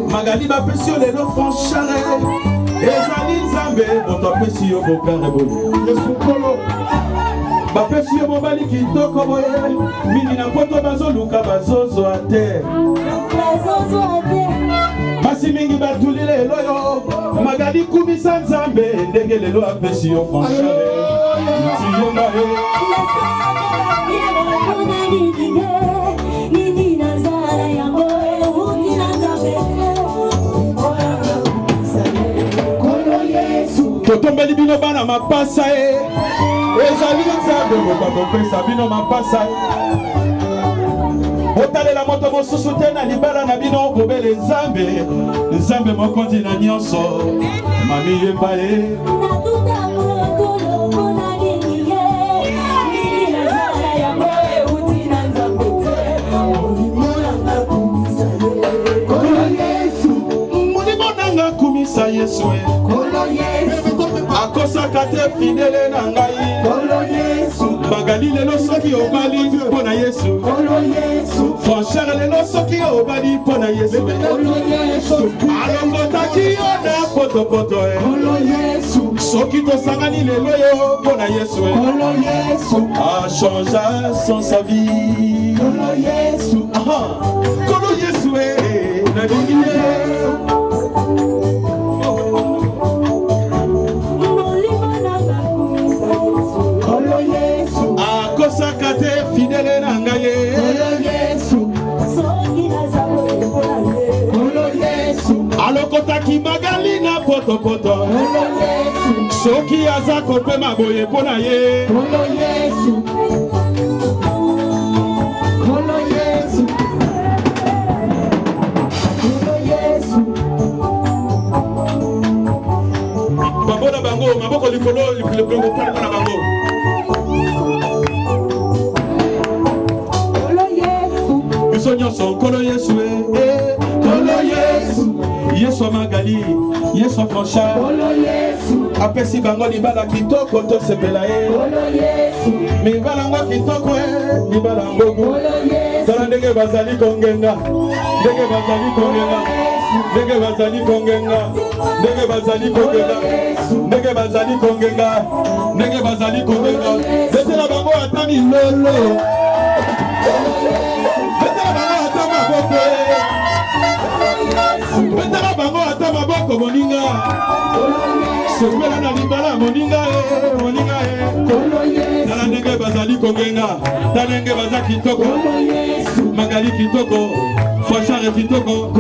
Magali ba pesio le lo franchare ezali nzambe moto pesio bokare boye lesukolo ba pesio mobali kitoko boye mingi na poto bazoluka bazozo ate basi mingi batulile eloyo Magali kumisa nzambe ndenge lelo apesio franchare tiyemba totombeli bino bana mapasa ezali nzambe mokakopesa bino mapasa otalela moto mosusu te na libala na bino bobele nzambe nzambe mokonzi na nyonso mami yemba ye molimo nanga kumisa Yesu akosaka te fidele na ngai Magali lelo soki obali mpona Yesu Franchare lelo soki obali mpona Yesu alongotaki yo na potopoto soki tosangani lelo yo mpona Yesu a changea sans sa vie Kolo Yesu nalingi akosaka te fidele na ngai alokotaki Magali na potopoto soki aza kopema boye mpona ye babona bango maboko likolo mpona bango biso nyonso nkolo Yesu nkolo Yesu Yesu Magali Yesu Franchare apesi bango libala kitoko tosepela ye mibala ngo kitoko libala ngogo tala ndenge bazali kongenga ndenge bazali kongenga ndenge bazali kongenga ndenge bazali kongenga ndenge bazali kongenga ndenge bazali kongenga betela bango ata milolo betela bango ata maboko moninga sepela na libala moninga tala ndenge bazali kongenga tala ndenge baza kitoko Magali kitoko Franchare kitoko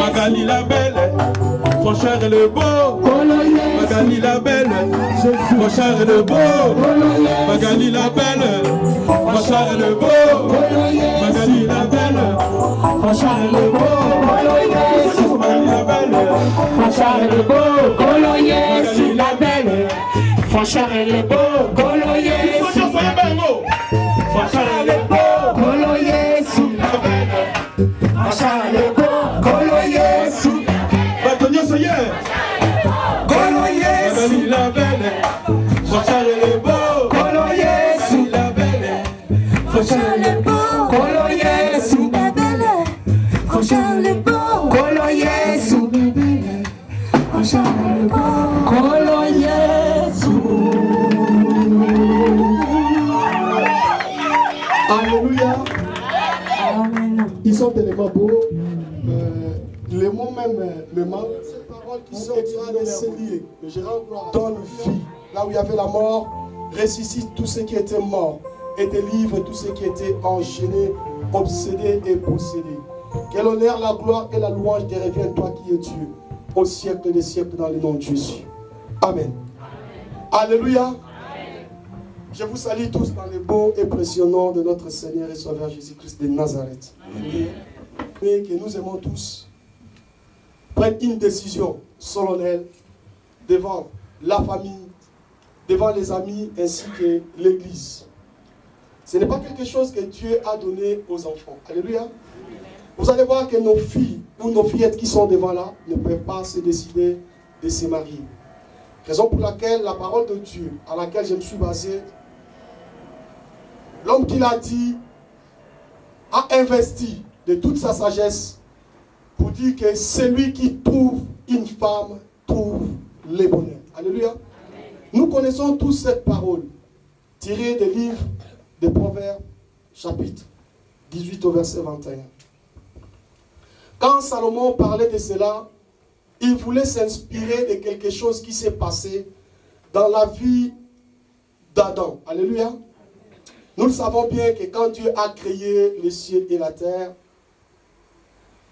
Magali la belle Franchare le beau Magali la belle Franchare le beau Magali la belle Franchare le beau Magali la belle Franchare le beau Magali la belle Franchare le beau Magali la belle Franchare le beau Kolo Yesu Franchare le beau Kolo Yesu Franchare le beau Kolo Yesu Batonyo soye Kolo Yesu Magali la belle Franchare le beau Kolo Yesu la belle Franchare le beau Kolo Yesu la belle Franchare le beau Kolo Yesu Franchare le beau Kolo Yesu. Alléluia. Ils sont tellement beaux. Les mots même me manquent. Ces paroles qui sont liées. Je rends gloire. Donne vie. Là où il y avait la mort, ressuscite tous ceux qui étaient morts et délivre tous ceux qui étaient enchaînés, obsédés et possédés. Que l'honneur, la gloire et la louange te reviennent, toi qui es Dieu, au siècle des siècles, dans le nom de Jésus. Amen. Alléluia. Amen. Je vous salue tous dans le beau et précieux nom de notre Seigneur et Sauveur Jésus-Christ de Nazareth. Amen. Et que nous aimons tous prendre une décision solennelle devant la famille, devant les amis ainsi que l'Église. Ce n'est pas quelque chose que Dieu a donné aux enfants. Alléluia. Vous allez voir que nos filles ou nos fillettes qui sont devant là ne peuvent pas se décider de se marier. Raison pour laquelle la parole de Dieu, à laquelle je me suis basé, l'homme qui l'a dit, a investi de toute sa sagesse pour dire que celui qui trouve une femme trouve le bonheur. Alléluia. Nous connaissons tous cette parole tirée des livres des Proverbes, chapitre 18 au verset 21. Quand Salomon parlait de cela, il voulait s'inspirer de quelque chose qui s'est passé dans la vie d'Adam. Alléluia. Nous le savons bien que quand Dieu a créé les cieux et la terre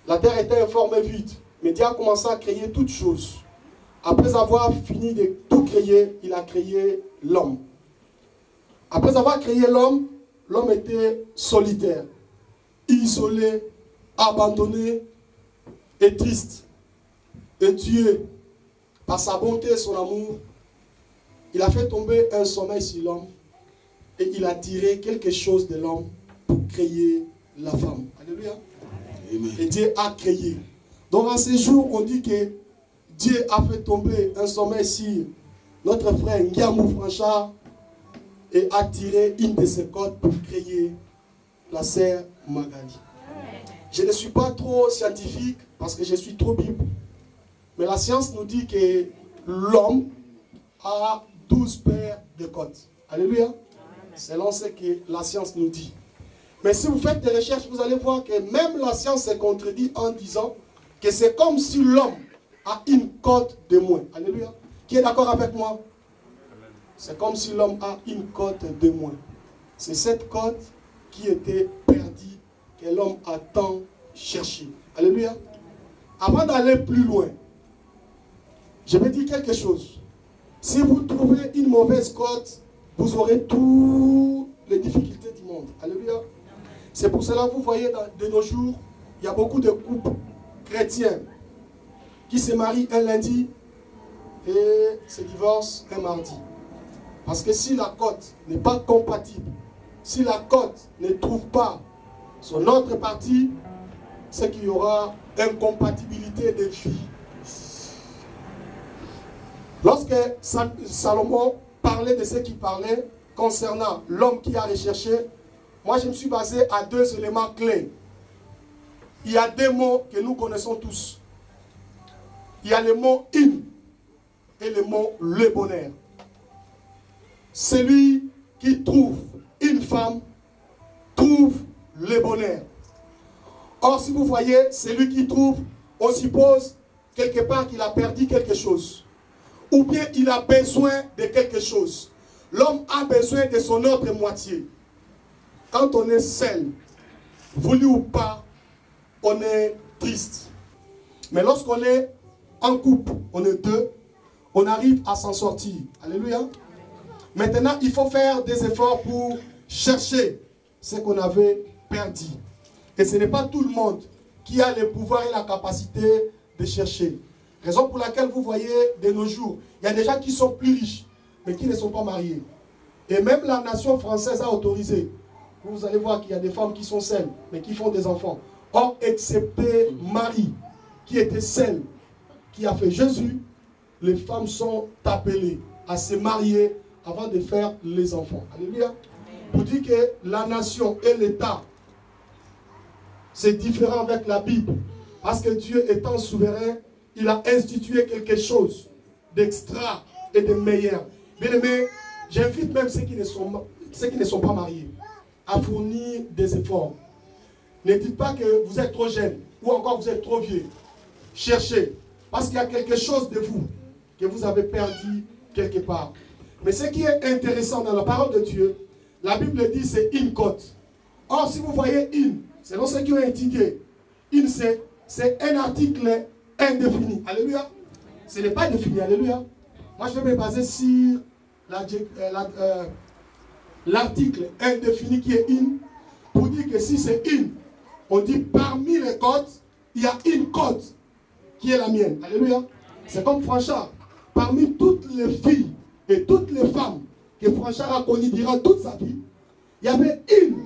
était informée vide. Mais Dieu a commencé à créer toutes choses. Après avoir fini de tout créer, il a créé l'homme. Après avoir créé l'homme, l'homme était solitaire, isolé, abandonné et triste. Et Dieu, par sa bonté et son amour, il a fait tomber un sommeil sur l'homme et il a tiré quelque chose de l'homme pour créer la femme. Alléluia. Amen. Et Dieu a créé. Donc en ces jours, on dit que Dieu a fait tomber un sommeil sur notre frère Ngiamou Franchard et a tiré une de ses côtes pour créer la sœur Magali. Je ne suis pas trop scientifique parce que je suis trop bible. Mais la science nous dit que l'homme a 12 paires de côtes. Alléluia. Selon ce que la science nous dit. Mais si vous faites des recherches, vous allez voir que même la science se contredit en disant que c'est comme si l'homme a une côte de moins. Alléluia. Qui est d'accord avec moi? C'est comme si l'homme a une côte de moins. C'est cette côte qui était perdue que l'homme a tant cherché. Alléluia. Avant d'aller plus loin, je vais dire quelque chose. Si vous trouvez une mauvaise côte, vous aurez toutes les difficultés du monde. Alléluia. C'est pour cela que vous voyez de nos jours, il y a beaucoup de couples chrétiens qui se marient un lundi et se divorcent un mardi. Parce que si la côte n'est pas compatible, si la côte ne trouve pas son autre partie, c'est qu'il y aura incompatibilité de vie. Lorsque Salomon parlait de ce qu'il parlait concernant l'homme qui a recherché, moi je me suis basé à deux éléments clés. Il y a deux mots que nous connaissons tous. Il y a le mot « in » et le mot « le bonheur ». Celui qui trouve une femme trouve le bonheur. Or, si vous voyez, celui qui trouve, on suppose quelque part qu'il a perdu quelque chose. Ou bien il a besoin de quelque chose. L'homme a besoin de son autre moitié. Quand on est seul, voulu ou pas, on est triste. Mais lorsqu'on est en couple, on est deux, on arrive à s'en sortir. Alléluia. Maintenant, il faut faire des efforts pour chercher ce qu'on avait perdu. Et ce n'est pas tout le monde qui a le pouvoir et la capacité de chercher. Raison pour laquelle vous voyez de nos jours, il y a des gens qui sont plus riches, mais qui ne sont pas mariés. Et même la nation française a autorisé. Vous allez voir qu'il y a des femmes qui sont seules, mais qui font des enfants. Or, excepté Marie, qui était celle qui a fait Jésus, les femmes sont appelées à se marier avant de faire les enfants. Alléluia. Pour dire que la nation et l'État, c'est différent avec la Bible. Parce que Dieu étant souverain, il a institué quelque chose d'extra et de meilleur. Bien aimé, j'invite même ceux qui ne sont pas mariés à fournir des efforts. Ne dites pas que vous êtes trop jeune ou encore vous êtes trop vieux. Cherchez. Parce qu'il y a quelque chose de vous que vous avez perdu quelque part. Mais ce qui est intéressant dans la parole de Dieu, la Bible dit c'est une côte. Or, si vous voyez une, selon ceux qui ont étudié, une c'est un article indéfini. Alléluia. Ce n'est pas défini. Alléluia. Moi, je vais me baser sur l'article indéfini qui est une, pour dire que si c'est une, on dit parmi les côtes, il y a une côte qui est la mienne. Alléluia. C'est comme Franchard. Parmi toutes les filles et toutes les femmes que Franchard a connues durant toute sa vie, il y avait une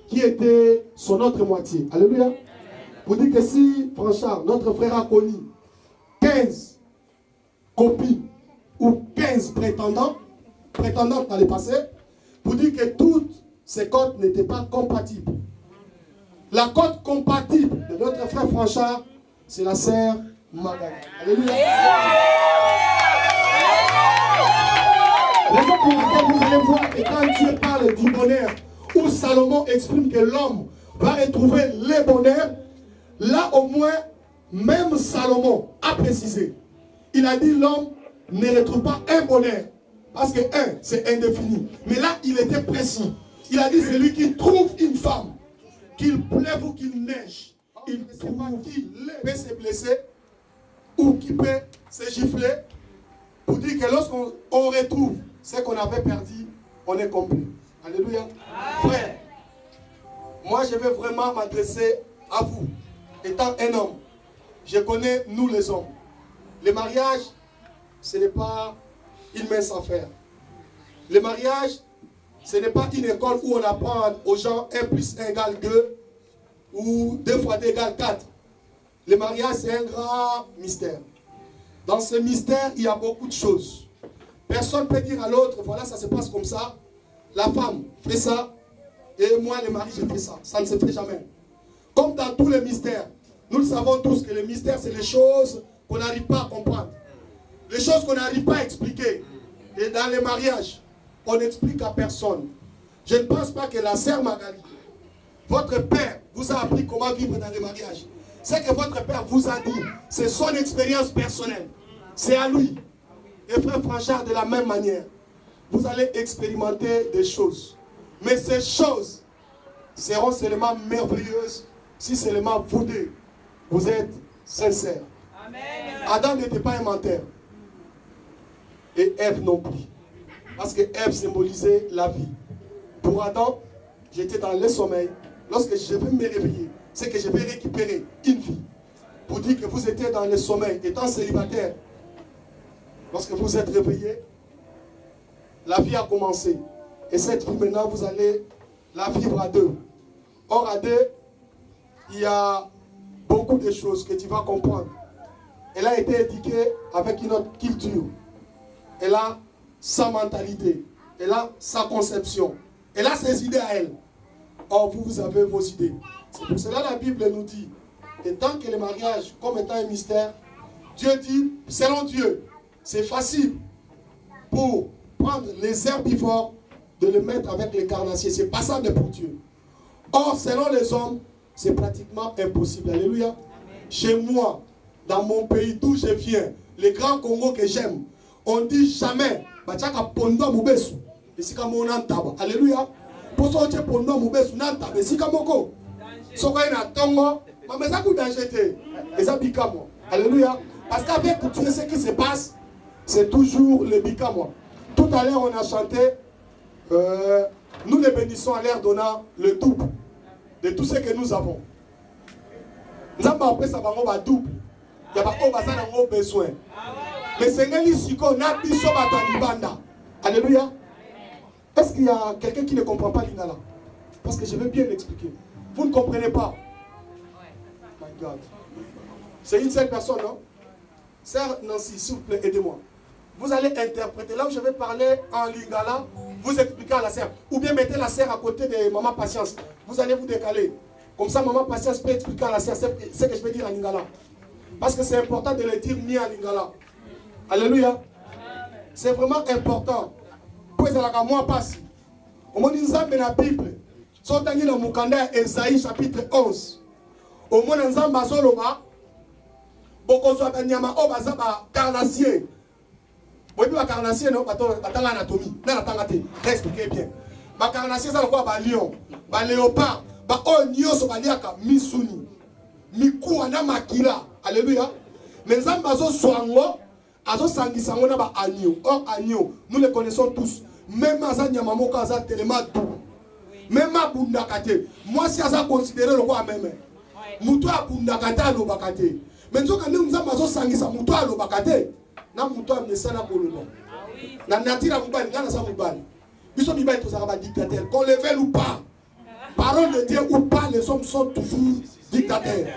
qui était son autre moitié. Alléluia. Pour dire que si Franchard, notre frère, a connu 15 copines ou 15 prétendantes dans le passé, pour dire que toutes ces cotes n'étaient pas compatibles. La cote compatible de notre frère Franchard, c'est la sœur Magali. Alléluia. Raison pour laquelle vous allez voir que quand Dieu parle du bonheur, où Salomon exprime que l'homme va retrouver le bonheur, là au moins, même Salomon a précisé. Il a dit l'homme ne retrouve pas un bonheur. Parce que un, c'est indéfini. Mais là, il était précis. Il a dit c'est lui qui trouve une femme. Qu'il pleuve ou qu'il neige. Il ne sait pas qui peut se blesser ou qui peut se gifler. Pour dire que lorsqu'on retrouve ce qu'on avait perdu, on est complet. Alléluia. Frère, moi je vais vraiment m'adresser à vous. Étant un homme, je connais nous les hommes. Le mariage, ce n'est pas une mince affaire. Le mariage, ce n'est pas une école où on apprend aux gens 1 plus 1 égale 2 ou 2 fois 2 égale 4. Le mariage, c'est un grand mystère. Dans ce mystère, il y a beaucoup de choses. Personne ne peut dire à l'autre, voilà, ça se passe comme ça. La femme fait ça, et moi, le mari, je fais ça. Ça ne se fait jamais. Comme dans tous les mystères, nous le savons tous que les mystères, c'est les choses qu'on n'arrive pas à comprendre. Les choses qu'on n'arrive pas à expliquer. Et dans les mariages, on n'explique à personne. Je ne pense pas que la sœur Magali, votre père vous a appris comment vivre dans les mariages. Ce que votre père vous a dit, c'est son expérience personnelle. C'est à lui. Et frère Franchard, de la même manière, vous allez expérimenter des choses. Mais ces choses seront seulement merveilleuses si seulement vous deux, vous êtes sincères. Amen. Adam n'était pas un menteur. Et Ève non plus. Parce que Ève symbolisait la vie. Pour Adam, j'étais dans le sommeil. Lorsque je vais me réveiller, c'est que je vais récupérer une vie. Pour dire que vous étiez dans le sommeil, étant célibataire. Lorsque vous êtes réveillé, la vie a commencé. Et cette vie maintenant, vous allez la vivre à deux. Or, à deux, il y a beaucoup de choses que tu vas comprendre. Elle a été éduquée avec une autre culture. Elle a sa mentalité. Elle a sa conception. Elle a ses idées à elle. Or, vous avez vos idées. C'est pour cela que la Bible nous dit, et tant que le mariage, comme étant un mystère, Dieu dit, selon Dieu, c'est facile pour prendre les herbivores, de le mettre avec les carnassiers. C'est passable pour Dieu. Or, selon les hommes, c'est pratiquement impossible. Alléluia. Amen. Chez moi, dans mon pays d'où je viens, le grand Congo que j'aime, on ne dit jamais, alléluia. Pour ça, tu pondo mubesu nanta besika moko. Soka ina tongo, mais ça coûte danger. Et ça bika moi. Alléluia. Parce qu'avec Dieu, ce qui se passe, c'est toujours le bika moi. Tout à l'heure, on a chanté, nous les bénissons à l'air donnant le double de tout ce que nous avons. Nous avons appris ça va double. Il y a pas besoin. Mais c'est ici qu'on a dit ça banda. Alléluia. Est-ce qu'il y a quelqu'un qui ne comprend pas l'ingala? Parce que je vais bien l'expliquer. Vous ne comprenez pas. My God. C'est une seule personne, non? Sœur Nancy, s'il vous plaît, aidez-moi. Vous allez interpréter. Là où je vais parler en lingala, vous expliquez à la sœur. Ou bien mettez la sœur à côté de maman Patience. Vous allez vous décaler. Comme ça, maman Patience peut expliquer à la sœur ce que je vais dire en lingala. Parce que c'est important de le dire ni en lingala. Alléluia. C'est vraiment important. Puis à moi passe. Au moins, nous avons la Bible. Sortant dans Mukanda, Esaïe chapitre 11. Au moins, nous avons la Zoloba. Beaucoup de nyama obazaba carnassier. Vous voyez, carnassier, non? Attends l'anatomie. Expliquez bien. Le carnassier, c'est quoi? Le lion, le léopard, le nyoso, le misuni. Miku ana makila. Alléluia. Mais nous avons soigné. Azo sangisango na ba agneau. Or agneau, nous le connaissons tous. Même Aza Nyamamoka Aza tellement doux. Même à Bundakate. Moi si Aza considéré le roi même. Moutou à Bundakate à l'Obakate. Mais nous nous avons Azo sangisa Moutou à l'Obakate. Na Moutou à Messana Polono. Na Natira Moubali, Nana Sa Moubali. Ils sont libérés tous à dictateurs. Qu'on le veuille ou pas. Parole de Dieu ou pas, les hommes sont toujours dictateurs.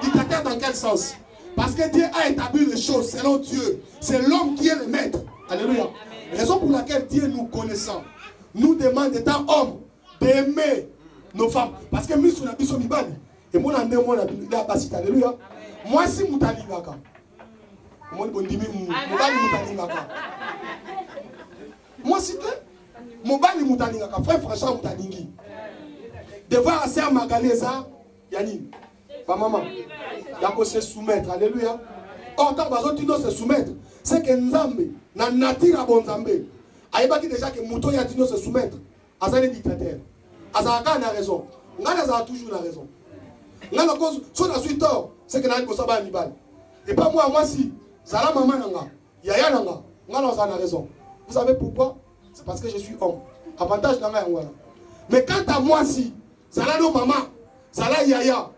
Dictateurs dans quel sens? Parce que Dieu a établi les choses selon Dieu. C'est l'homme qui est le maître. Alléluia. Raison pour laquelle Dieu nous connaissant, nous demande étant homme d'aimer nos femmes. Parce que nous sommes habitués à et moi, alléluia. Moi, si je suis moi, si tu frère François Moutalingui, de voir la sœur Magaleza, Yanni, pas maman, il y a se soumettre, alléluia. Or, tant que tu se soumettre, c'est que Nzambe, na nature à bon Nzambe, aïbaki déjà que Mouto Yatino se soumettre, à sa dictateur. Azaka a raison, Ngana a toujours la raison. Ngana cause, si on a suite tort, c'est que Nani Kosaba Anibal. Et pas moi si, Zala Maman Nanga, Yaya Nanga, Ngana a raison. Vous savez pourquoi? C'est parce que je suis homme. Avantage Nanga Yangwana. Mais quant à moi si, Zala no Maman, Zala Yaya,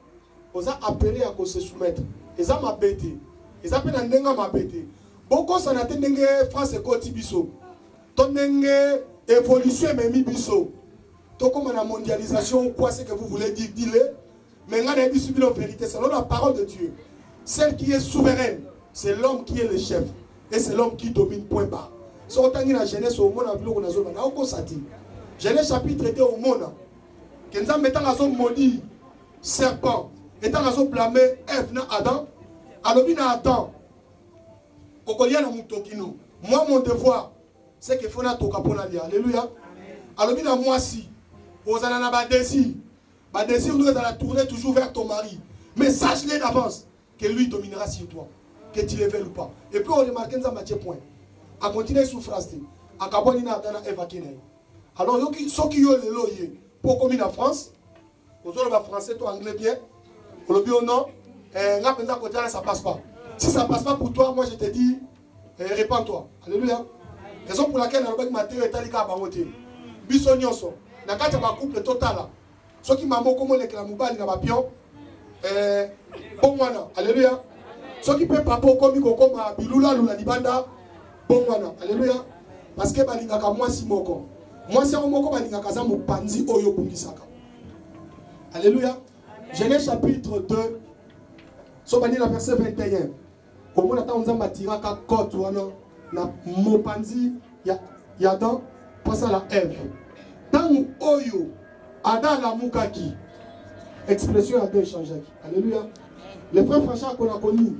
on a appelé à se soumettre. Et ça m'a bêté. Et ça peut n'enga m'a bêté. Beaucoup s'en a tendu France et Côte Bisso. Ton évolution même bisso. Tout comme la mondialisation, quoi c'est que vous voulez dire, dis-le. Mais là, il y a une vérité, selon la parole de Dieu. Celle qui est souveraine, c'est l'homme qui est le chef. Et c'est l'homme qui domine, point bas. Si on a la jeunesse au monde, on a Genèse chapitre 2 au monde. Quand on met en maudit serpent, et on a blâmé Ève na Adam, alors il y a Adam. Moi, mon devoir, c'est qu'il faut que alléluia. Alors il y a moi si. Vous avez un désir. Le désir nous allons tourner toujours vers ton mari. Mais sache-le d'avance que lui dominera sur toi. Que tu le veuilles ou pas. Et puis on remarque que ça m'a point. À continuer souffrance. À Kabonina Dana Evakine. Alors ceux qui ont le loyer pour comme en France, vous avez le français, toi anglais bien. Vous le bio non. Ça passe pas. Si ça passe pas pour toi, moi je te dis, répands-toi. Alléluia. Raison pour laquelle on a dit que est allé à Bangote. Bissonioso. Na kati ya couple total. Ceux qui m'ont comme les clamubali na bapion. Bon wana. Alléluia. Ceux qui peuvent pas pour comme bilula lula libanda. Bon wana. Alléluia. Parce que balingaka moi si moko. Moi si moko balingaka za mopanzi oyo bungisaka. Alléluia. Genèse chapitre 2. Sobani la verset 21. Comment on a tiraka côte wana na mopanzi ya dans passe à la Ève. Dans oyo Adam la mukaki. Expression a deux échangé. Alléluia. Le frère François qu'on a connu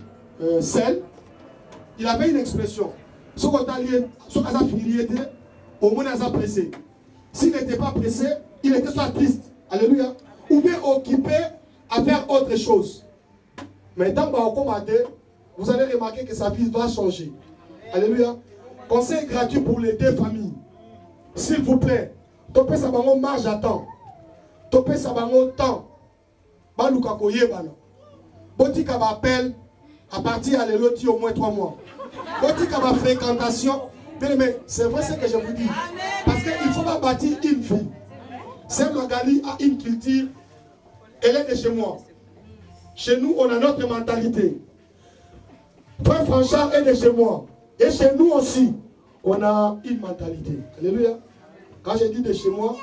celle, il avait une expression. Ce qu'on a lié, ce qu'on a fini au moins il a pressé. S'il n'était pas pressé, il était soit triste. Alléluia. Ou bien occupé à faire autre chose. Mais dans le vous allez remarquer que sa vie va changer. Alléluia. Conseil gratuit pour les deux familles. S'il vous plaît, topé sa bango marge à temps. Topé sa bango temps. Baluka koye bana. Botika va appel à partir à l'éloti au moins 3 mois. Botika va fréquentation. Mais c'est vrai ce que je vous dis. Parce qu'il ne faut pas bâtir une vie. C'est Magali a une culture. Elle est de chez moi. Chez nous, on a notre mentalité. Frère François est de chez moi. Et chez nous aussi, on a une mentalité. Alléluia. Quand je dis de chez moi,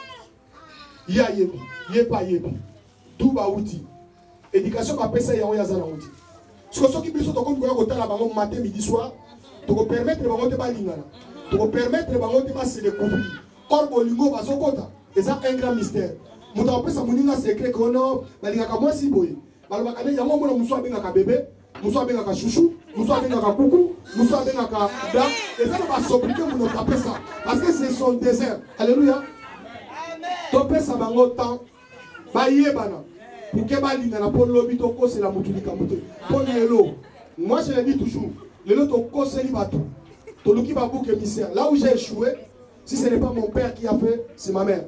il y a yebi, il y a pas yebi. Tout va outil. Éducation va passer à yazana outil. Ce que ceux qui sont comme quoi au la banque matin, midi, soir, tu peux permettre les banques de balingana. Tu peux permettre les banques de se découvrir. Or, bolingo va sokota. Et ça, un grand mystère. Nous avons ça, mon secret qu'on a, balingaka moi si boy. Balabakane, il y a un moment où nous sommes avec un bébé. Nous sommes avec un chouchou, nous sommes avec un coucou, nous sommes avec un da. Et ça, on va s'obliger pour nous taper ça. Parce que c'est son désert. Alléluia. Topé ça va longtemps. Baye bana. Pour que balinga na pour lobby toko c'est la mutulika muté. Pour l'élo. Moi je le dis toujours. L'élo toko c'est libato. Toluki babou que misère. Là où j'ai échoué, si ce n'est pas mon père qui a fait, c'est ma mère.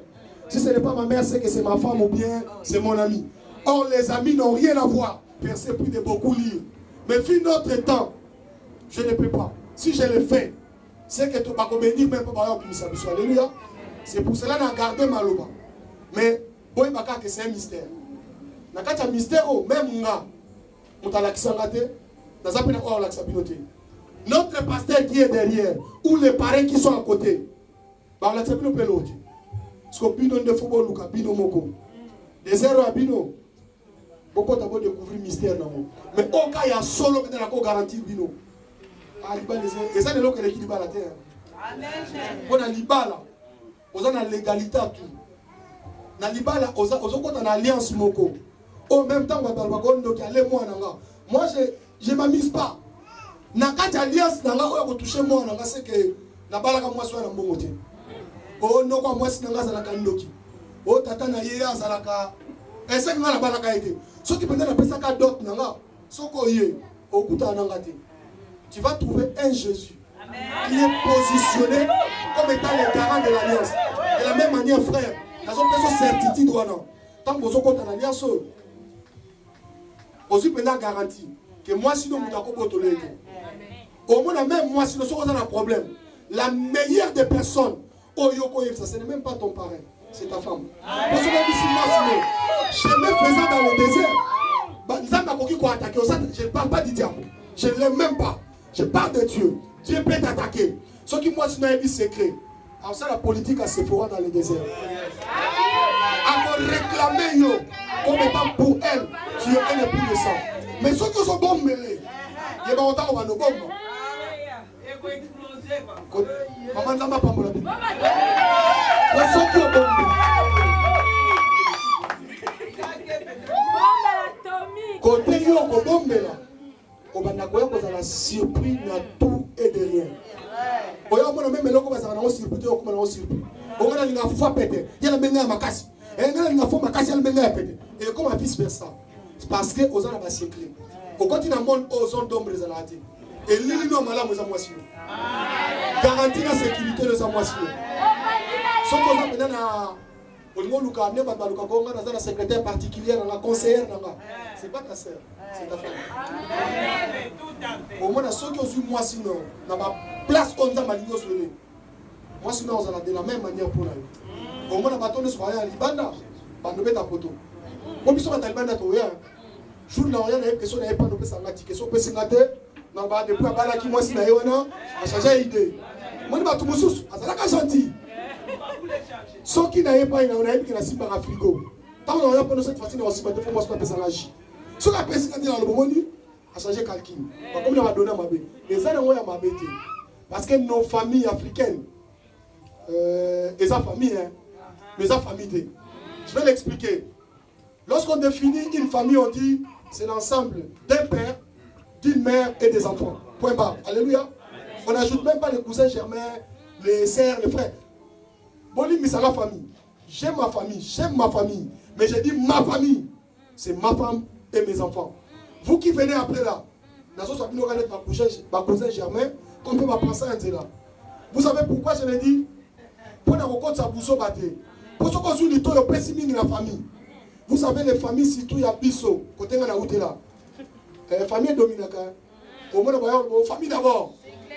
Si ce n'est pas ma mère, c'est que c'est ma femme ou bien c'est mon ami. Or les amis n'ont rien à voir. Percer plus de beaucoup lire. Mais vu notre temps, je ne peux pas. Si je le fais, c'est que tu vas bénir même pas pour alléluia. C'est pour cela que j'ai gardé ma loba. Mais boy baka que c'est un mystère. Na kati ya mystère même nga mutalakisa ngate na zapena kwa lakisa binote. Notre pasteur qui est derrière ou les parents qui sont à côté. Ba la tsepino pelote. Parce que bino de football luka bino moko. Des erreurs à bino. Pourquoi tu as découvert le mystère? Mais au cas il y a solo qui garantit bino. Et ça, c'est l'eau qui est la terre. Pour la libala, on a la légalité à tout. Na libala, on a une alliance moko. Au même temps, on a moi, je ne m'amuse pas. Na kati alliance nanga oyo toucher moi nanga c'est que na balaka moi soit na mbongo te. O no kwa moi sinanga zalaka ndoki. O tata na ye azalaka ese nga na balaka ete. Soki penda na pesa ka dot nanga soko ye okuta nanga te. Tu vas trouver un Jésus qui est positionné comme étant le garant de l'alliance. De la même manière frère, dans une personne certitude ou non. Tant que vous êtes en alliance, vous avez une garantie que moi sinon vous avez un problème. Au moins même moi sinon vous avez un problème. La meilleure des personnes, oh yoko ça ce n'est même pas ton parrain, c'est ta femme. Parce que même si moi sinon, chemin faisant dans le désert, je ne parle pas du diable, je ne l'aime même pas. Je parle de Dieu. Dieu peut t'attaquer. Ce qui moi sinon est secret. Alors ça la politique à Sephora dans le désert. À me réclamer yo comme étant pour elle, Dieu est le plus de sang. Mais ceux qui sont bons mêlés, il y a autant qu'on va nous bomber. Maman n'a pas pour la Bible. Ceux qui sont bons côté yo ko bombela. On va la surprise na tout et de rien. On va même là comme ça na surprise ou comme na surprise. On va na fois péter. Il y a la menga makasi. Et na fois makasi la menga péter. Et comme vice versa. Parce que aux ana ba secret. Au continent monde aux ondes d'ombre les alati. Et l'île no malamu za mwasi. Garantie la sécurité de sa mwasi. Ce qu'on a maintenant na la secrétaire particulière, la conseillère, c'est pas ta sœur, c'est ta femme. Au moins, ceux qui ont eu moi sinon, dans ma place, on a mal dit moi sinon, on a de la même manière pour nous. Au moins, on a bâton de soirée à Libanda, on nous met ta photo. Au plus, on a Libanda, tu vois. Je ne sais pas si on n'a pas de sangatique, si on peut s'engager, on va depuis à Balaki, moi si on a changé d'idée. Moi, je vais tout sous, c'est gentil. Ceux qui n'avaient pas, on a eu la cible à frigo. Tant qu'on a pas cette fois-ci, on s'y battait pour moi, c'est pas ça l'âge. Ceux qui ont passé dans le moment, a changé quelqu'un. Comme il a donné à ma bête. Les gens ont ma bête. Parce que nos familles africaines, les familles, hein, les familles. Je vais l'expliquer. Lorsqu'on définit une famille, on dit c'est l'ensemble d'un père, d'une mère et des enfants. Point barre. Alléluia. On n'ajoute même pas les cousins germains, les sœurs, les frères. J'aime ma famille, mais j'ai dit ma famille, c'est ma femme et mes enfants. Vous qui venez après là, ma cousin germain, qu'on peut penser à là. Vous savez pourquoi je l'ai dit? Pour la famille. Vous savez les familles, surtout il y a Bisso, côté de la famille dominaka. Au moins, famille d'abord.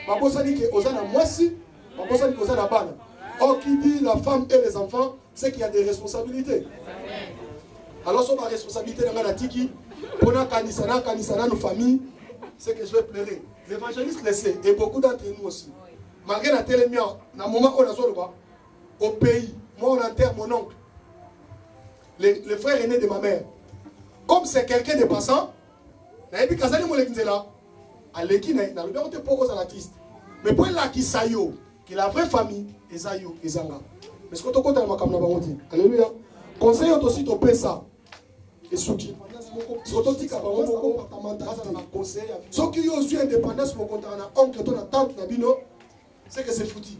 Ma dit que aux ana moisi, ma dit que aux ana bana. Or, qui dit la femme et les enfants, c'est qu'il y a des responsabilités. Alors, sur ma responsabilité dans la tiki, pour la kanisana, nos familles, c'est que je vais pleurer. L'évangéliste le sait, et beaucoup d'entre nous aussi. Malgré la télémia, dans le moment où on a au pays, moi on enterre mon oncle, le frère aîné de ma mère. Comme c'est quelqu'un de passant, mais pour la qui sayo, qui la vraie famille, Esayo, Ezanga. Mais ce que tu as dit, alléluia. Conseil aussi de paix ça. Et soutien. Ce que tu as dit, ceux qui ont eu indépendance, mon compte, oncle, ton tante, c'est que c'est foutu.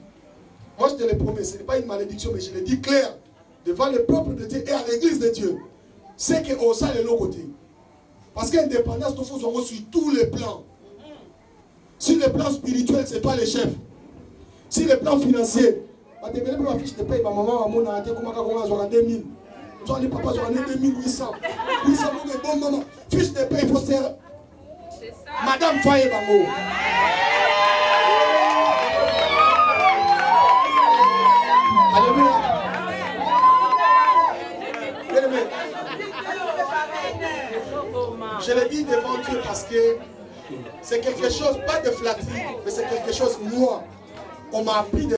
Moi je te le promets, ce n'est pas une malédiction, mais je le dis clair devant le peuple de Dieu et à l'église de Dieu. C'est qu'on sait de l'autre côté. Parce qu'indépendance, il faut sur tous les plans. Sur le plan spirituel, c'est toi le chef. Sur le plan financier, ma fiche de paye, ma maman, mon a été comme à 2000. Toi, les papas, ont 2800. 800, bon maman. Fiche de paye, il faut faire. Madame Faye Bango. Alléluia. Je le dis devant Dieu parce que c'est quelque chose, pas de flatterie, mais c'est quelque chose, moi, on m'a appris de